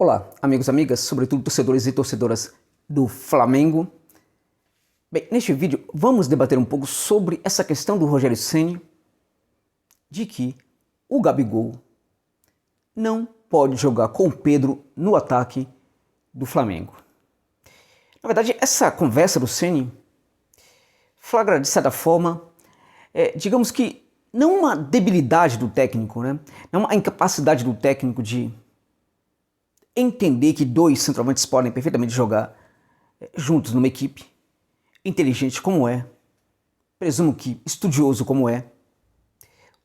Olá, amigos e amigas, sobretudo torcedores e torcedoras do Flamengo. Bem, neste vídeo vamos debater um pouco sobre essa questão do Rogério Ceni de que o Gabigol não pode jogar com o Pedro no ataque do Flamengo. Na verdade, essa conversa do Ceni flagra, de certa forma, digamos que não uma debilidade do técnico, né? Não uma incapacidade do técnico de entender que dois centroavantes podem perfeitamente jogar juntos numa equipe, inteligente como é, presumo que estudioso como é,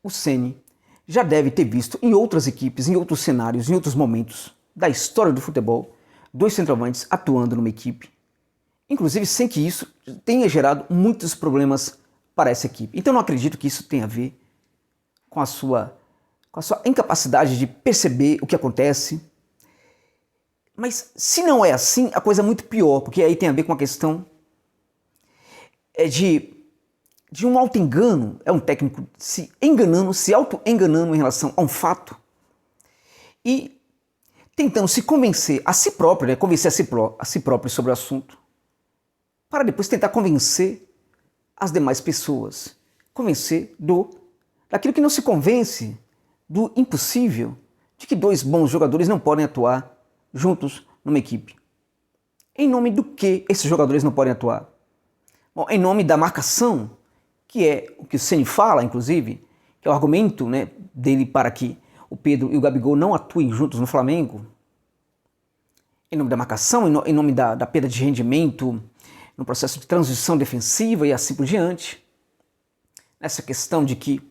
o Ceni já deve ter visto em outras equipes, em outros cenários, em outros momentos da história do futebol, dois centroavantes atuando numa equipe, inclusive sem que isso tenha gerado muitos problemas para essa equipe. Então não acredito que isso tenha a ver com a sua incapacidade de perceber o que acontece. Mas se não é assim, a coisa é muito pior, porque aí tem a ver com a questão de um auto-engano, é um técnico se enganando, se auto-enganando em relação a um fato e tentando se convencer a si próprio, convencer a si próprio sobre o assunto, para depois tentar convencer as demais pessoas, convencer daquilo que não se convence, do impossível, de que dois bons jogadores não podem atuar juntos numa equipe. Em nome do que esses jogadores não podem atuar? Bom, em nome da marcação, que é o que o Ceni fala, inclusive, que é o argumento, dele para que o Pedro e o Gabigol não atuem juntos no Flamengo. Em nome da marcação, em nome da perda de rendimento, no processo de transição defensiva e assim por diante. Essa questão de que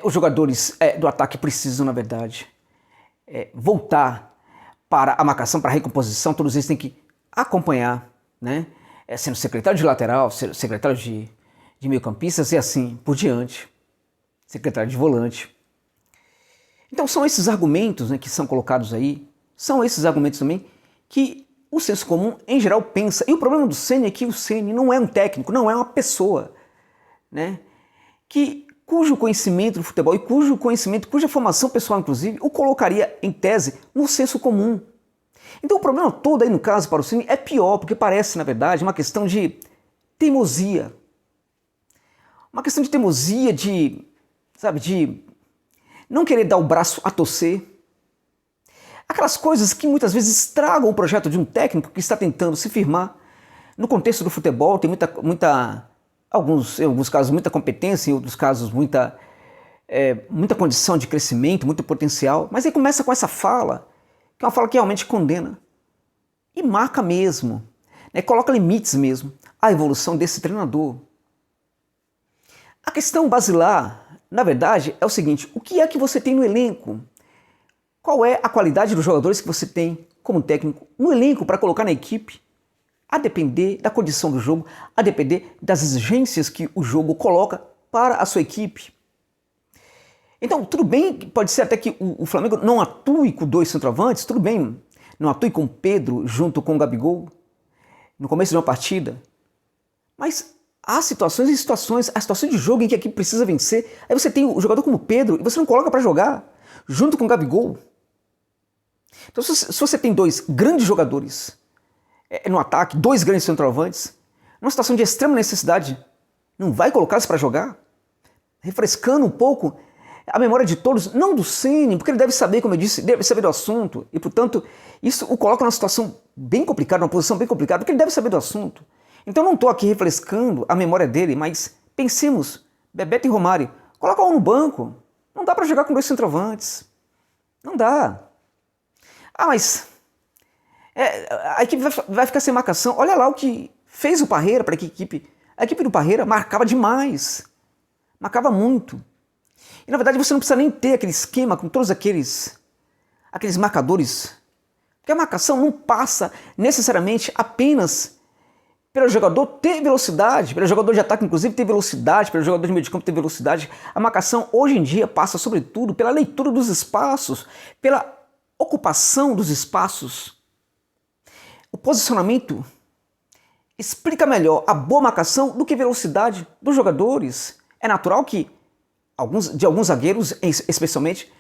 os jogadores do ataque precisam, na verdade, voltar para a marcação, para a recomposição, todos eles têm que acompanhar, sendo secretário de lateral, secretário de meio-campistas e assim por diante, secretário de volante. Então são esses argumentos que são colocados aí, são esses argumentos também que o senso comum em geral pensa. E o problema do Ceni é que o Ceni não é um técnico, não é uma pessoa, cujo conhecimento do futebol e cuja formação pessoal, inclusive, o colocaria em tese no senso comum. Então o problema todo aí no caso para o Ceni é pior, porque parece, na verdade, uma questão de teimosia. Uma questão de teimosia, de não querer dar o braço a torcer. Aquelas coisas que muitas vezes estragam o projeto de um técnico que está tentando se firmar no contexto do futebol, tem em alguns casos muita competência, em outros casos muita condição de crescimento, muito potencial, mas aí começa com essa fala, que é uma fala que realmente condena e marca mesmo, coloca limites mesmo à evolução desse treinador. A questão basilar, na verdade, é o seguinte: o que é que você tem no elenco? Qual é a qualidade dos jogadores que você tem como técnico no elenco para colocar na equipe? A depender da condição do jogo, a depender das exigências que o jogo coloca para a sua equipe. Então, tudo bem, pode ser até que o Flamengo não atue com dois centroavantes, tudo bem, não atue com o Pedro junto com o Gabigol no começo de uma partida, mas há situações e situações, a situação de jogo em que a equipe precisa vencer, aí você tem o jogador como o Pedro e você não coloca para jogar junto com o Gabigol. Então, se você tem dois grandes jogadores no ataque, dois grandes centroavantes, numa situação de extrema necessidade, não vai colocá-los para jogar? Refrescando um pouco a memória de todos, não do Ceni, porque ele deve saber, como eu disse, deve saber do assunto, e portanto, isso o coloca numa situação bem complicada, numa posição bem complicada, porque ele deve saber do assunto. Então não estou aqui refrescando a memória dele, mas pensemos, Bebeto e Romário, coloca um no banco, não dá para jogar com dois centroavantes, não dá. Ah, mas a equipe vai ficar sem marcação. Olha lá o que fez o Parreira para a equipe. A equipe do Parreira marcava demais. Marcava muito. E na verdade você não precisa nem ter aquele esquema com todos aqueles marcadores. Porque a marcação não passa necessariamente apenas pelo jogador ter velocidade, pelo jogador de ataque inclusive ter velocidade, pelo jogador de meio de campo ter velocidade. A marcação hoje em dia passa sobretudo pela leitura dos espaços, pela ocupação dos espaços. O posicionamento explica melhor a boa marcação do que a velocidade dos jogadores. É natural que de alguns zagueiros, especialmente,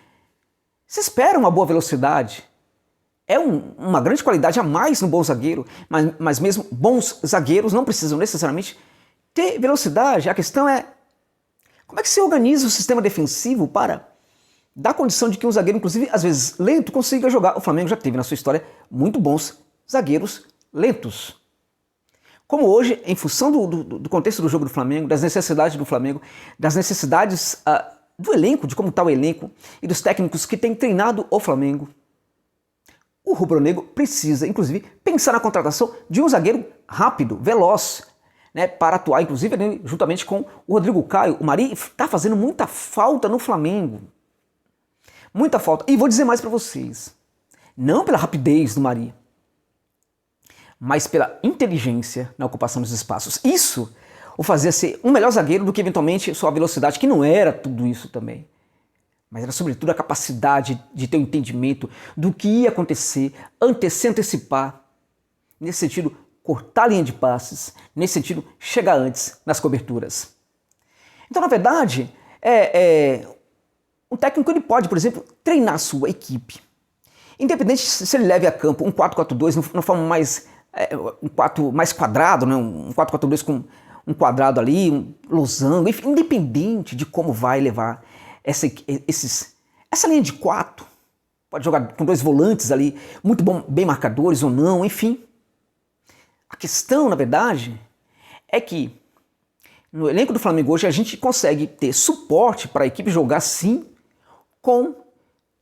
se espera uma boa velocidade. uma grande qualidade a mais no bom zagueiro, mas mesmo bons zagueiros não precisam necessariamente ter velocidade. A questão é como é que se organiza o sistema defensivo para dar condição de que um zagueiro, inclusive às vezes lento, consiga jogar. O Flamengo já teve na sua história muito bons zagueiros lentos. Como hoje, em função do contexto do jogo do Flamengo, das necessidades do Flamengo, das necessidades do elenco, de como está o elenco e dos técnicos que têm treinado o Flamengo, o rubro-negro precisa, inclusive, pensar na contratação de um zagueiro rápido, veloz, né, para atuar, inclusive, juntamente com o Rodrigo Caio. O Mari está fazendo muita falta no Flamengo. Muita falta. E vou dizer mais para vocês. Não pela rapidez do Mari, mas pela inteligência na ocupação dos espaços. Isso o fazia ser um melhor zagueiro do que, eventualmente, sua velocidade, que não era tudo isso também. Mas era, sobretudo, a capacidade de ter um entendimento do que ia acontecer, se antecipar, nesse sentido, cortar a linha de passes, nesse sentido, chegar antes nas coberturas. Então, na verdade, um técnico ele pode, por exemplo, treinar a sua equipe. Independente se ele leve a campo um 4-4-2, uma forma mais, um 4 mais quadrado, né? Um 4-4-2 com um quadrado ali, um losango, enfim, independente de como vai levar essa linha de 4, pode jogar com 2 volantes ali, muito bem marcadores ou não, enfim. A questão, na verdade, é que no elenco do Flamengo hoje a gente consegue ter suporte para a equipe jogar sim com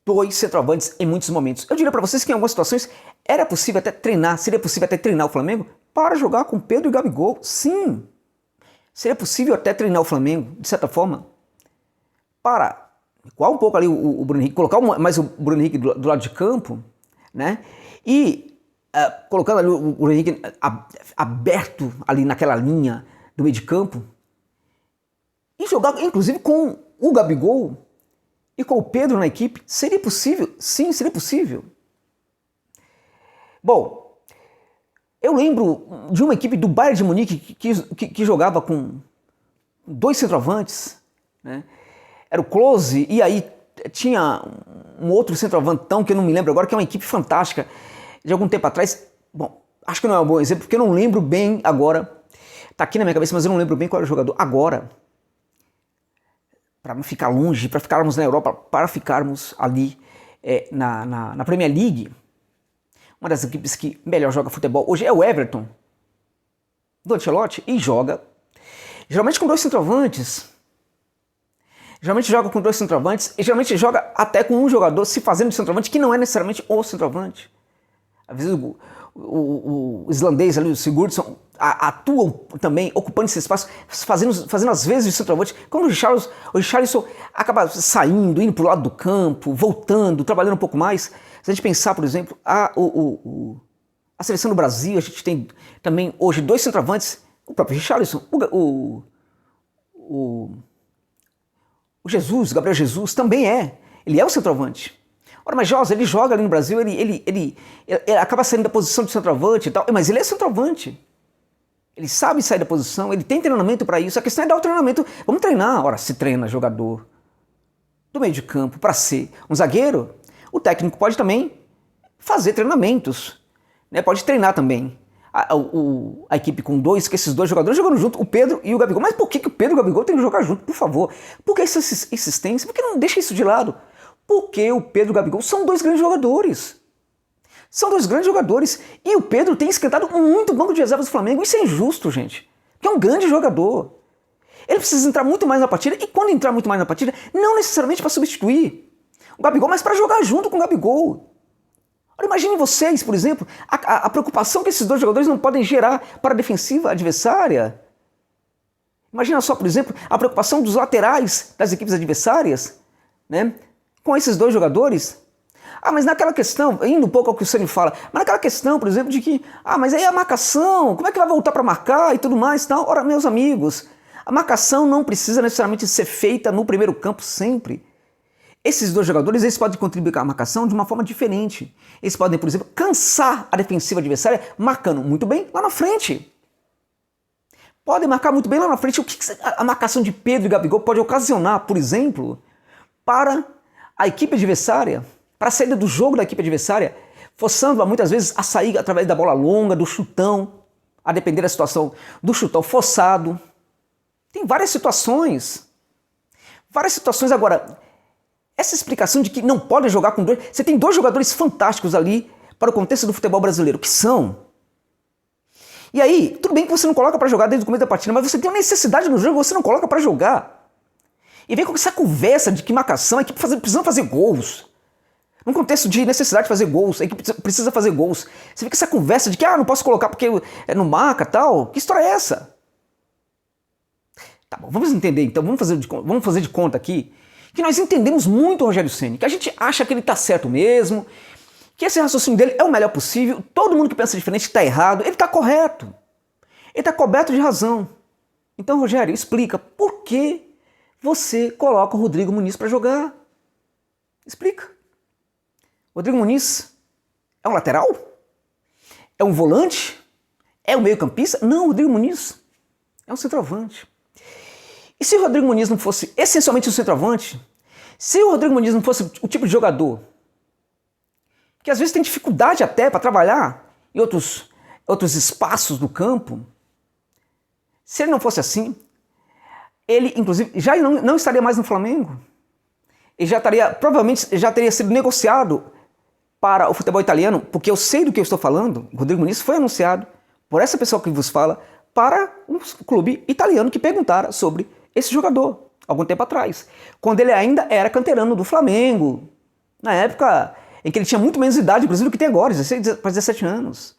2 centroavantes em muitos momentos. Eu diria para vocês que em algumas situações seria possível até treinar o Flamengo para jogar com Pedro e Gabigol, sim. Seria possível até treinar o Flamengo, de certa forma, para recuar um pouco ali o Bruno Henrique, colocar mais o Bruno Henrique do lado de campo, né? E colocando ali o Bruno Henrique aberto ali naquela linha do meio de campo e jogar inclusive com o Gabigol e com o Pedro na equipe. Seria possível? Sim, seria possível. Bom, eu lembro de uma equipe do Bayern de Munique que jogava com 2 centroavantes, né? Era o Klose, e aí tinha um outro centroavantão que eu não me lembro agora, que é uma equipe fantástica de algum tempo atrás. Bom, acho que não é um bom exemplo, porque eu não lembro bem agora. Tá aqui na minha cabeça, mas eu não lembro bem qual era o jogador. Agora, para não ficar longe, para ficarmos na Europa, para ficarmos ali na Premier League, uma das equipes que melhor joga futebol hoje é o Everton, do Ancelotti, e joga geralmente com 2 centroavantes. Geralmente joga com 2 centroavantes e geralmente joga até com um jogador se fazendo de centroavante que não é necessariamente o centroavante. Às vezes o islandês ali, o Sigurdsson, atuam também ocupando esse espaço, fazendo às vezes de centroavante, como o Richarlison acaba saindo, indo para o lado do campo, voltando, trabalhando um pouco mais. Se a gente pensar, por exemplo, a seleção do Brasil, a gente tem também hoje 2 centroavantes, o próprio Richarlison, o Jesus, Gabriel Jesus, também ele é o centroavante. Ora, mas Josa, ele joga ali no Brasil, ele acaba saindo da posição de centroavante e tal, mas ele é centroavante. Ele sabe sair da posição, ele tem treinamento para isso. A questão é dar o treinamento. Vamos treinar. Ora, se treina jogador do meio de campo para ser um zagueiro, o técnico pode também fazer treinamentos, né? Pode treinar também a equipe com esses dois jogadores jogando junto, o Pedro e o Gabigol. Mas por que o Pedro e o Gabigol tem que jogar junto, por favor? Por que essa insistência? Por que não deixa isso de lado? Porque o Pedro e o Gabigol são 2 grandes jogadores. São 2 grandes jogadores. E o Pedro tem esquentado muito o banco de reservas do Flamengo. Isso é injusto, gente. Porque é um grande jogador. Ele precisa entrar muito mais na partida. E quando entrar muito mais na partida, não necessariamente para substituir o Gabigol, mas para jogar junto com o Gabigol. Ora, imaginem vocês, por exemplo, a preocupação que esses 2 jogadores não podem gerar para a defensiva adversária. Imagina só, por exemplo, a preocupação dos laterais das equipes adversárias, né, com esses 2 jogadores. Mas naquela questão, indo um pouco ao que o Ceni fala, mas naquela questão, por exemplo, de que, mas aí a marcação, como é que vai voltar para marcar e tudo mais e tal? Ora, meus amigos, a marcação não precisa necessariamente ser feita no primeiro campo sempre. Esses 2 jogadores, eles podem contribuir com a marcação de uma forma diferente. Eles podem, por exemplo, cansar a defensiva adversária marcando muito bem lá na frente. Podem marcar muito bem lá na frente. O que a marcação de Pedro e Gabigol pode ocasionar, por exemplo, para a equipe adversária, para a saída do jogo da equipe adversária, forçando muitas vezes a sair através da bola longa, do chutão, a depender da situação, do chutão forçado. Tem várias situações. Várias situações. Agora, essa explicação de que não pode jogar com dois... Você tem dois jogadores fantásticos ali para o contexto do futebol brasileiro, que são... E aí, tudo bem que você não coloca para jogar desde o começo da partida, mas você tem uma necessidade no jogo, você não coloca para jogar. E vem com essa conversa de que marcação, a equipe precisa fazer gols. Num contexto de necessidade de fazer gols, a equipe precisa fazer gols. Você vê com essa conversa de que não posso colocar porque não marca tal. Que história é essa? Tá bom, vamos entender então, vamos fazer de conta aqui que nós entendemos muito o Rogério Ceni, que a gente acha que ele está certo mesmo, que esse raciocínio dele é o melhor possível, todo mundo que pensa diferente está errado, ele está correto, ele está coberto de razão. Então, Rogério, explica por que você coloca o Rodrigo Muniz para jogar. Explica. Rodrigo Muniz é um lateral? É um volante? É um meio-campista? Não, o Rodrigo Muniz é um centroavante. E se o Rodrigo Muniz não fosse essencialmente um centroavante, se o Rodrigo Muniz não fosse o tipo de jogador que às vezes tem dificuldade até para trabalhar em outros espaços do campo, se ele não fosse assim, ele inclusive já não estaria mais no Flamengo. Ele provavelmente já teria sido negociado para o futebol italiano, porque eu sei do que eu estou falando. O Rodrigo Muniz foi anunciado por essa pessoa que vos fala para um clube italiano que perguntara sobre esse jogador, algum tempo atrás, quando ele ainda era canterano do Flamengo, na época em que ele tinha muito menos idade, inclusive, do que tem agora, 16 para 17 anos.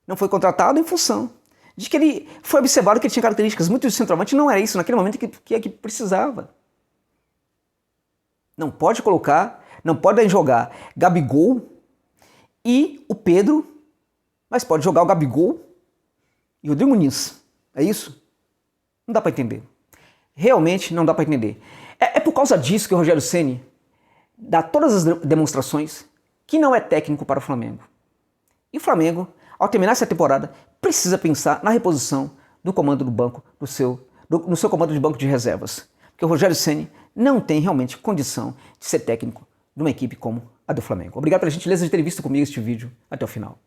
Não foi contratado em função de que ele foi observado que ele tinha características muito de centroavante, não era isso naquele momento que a equipe precisava. Não pode jogar Gabigol e o Pedro, mas pode jogar o Gabigol e o Rodrigo Muniz. É isso? Não dá para entender. Realmente não dá para entender. É por causa disso que o Rogério Ceni dá todas as demonstrações que não é técnico para o Flamengo. E o Flamengo, ao terminar essa temporada, precisa pensar na reposição do comando do banco, no seu comando de banco de reservas. Porque o Rogério Ceni não tem realmente condição de ser técnico de uma equipe como a do Flamengo. Obrigado pela gentileza de ter visto comigo este vídeo até o final.